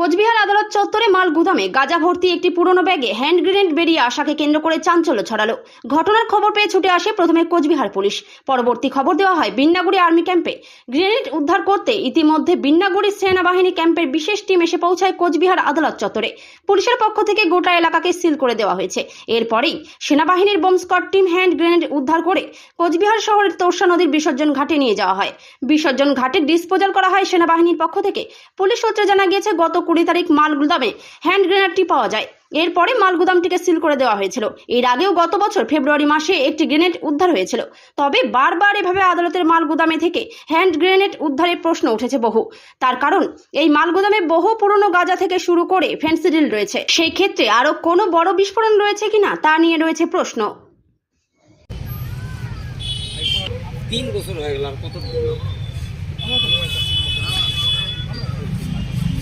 কোচবিহার আদালত চত্বরে মাল গুদামে গাঁজা ভর্তি একটি পুরনো ব্যাগে হ্যান্ড গ্রেনেড বেরিয়ে আসাকে কেন্দ্র করে চাঞ্চল্য ছড়ালো। ঘটনার খবর পেয়ে ছুটে আসে প্রথমে কোচবিহার পুলিশ, পরবর্তী খবর দেওয়া হয় বিন্নাগুড়ি আর্মি ক্যাম্পে। গ্রেনেড উদ্ধার করতে ইতিমধ্যে বিন্নাগুড়ি সেনাবাহিনী ক্যাম্পের বিশেষ টিম এসে পৌঁছায় কোচবিহার আদালত চত্বরে। পুলিশের পক্ষ থেকে গোটা এলাকাকে সিল করে দেওয়া হয়েছে। এরপরেই সেনাবাহিনীর bomb squad team hand grenade উদ্ধার করে কোচবিহার শহরের তোরসা নদীর বিসর্জন ঘাটে নিয়ে যাওয়া হয়। বিসর্জন ঘাটে ডিসপোজাল করা হয় সেনাবাহিনীর পক্ষ থেকে। পুলিশ সূত্রে জানা গিয়েছে, গত 20 তারিখ মাল গুদামে হ্যান্ড গ্রেনেডটি পাওয়া যায়। এরপরে মাল গুদামটিকে সিল করে দেওয়া হয়েছিল। এর আগেও গত বছর ফেব্রুয়ারি মাসে একটি গ্রেনেড উদ্ধার হয়েছিল। তবে বারবার এভাবে আদালতের মাল গুদামে থেকে হ্যান্ড গ্রেনেড উদ্ধারের প্রশ্ন উঠেছে বহু। তার কারণ, এই মাল গুদামে বহু পুরনো গাঁজা থেকে শুরু করে ফেন্সিডিল রয়েছে। সেই ক্ষেত্রে আরো কোনো বড় বিস্ফোরণ রয়েছে কিনা তা নিয়ে রয়েছে প্রশ্ন। 3 বছর হয়ে গেল, আর কত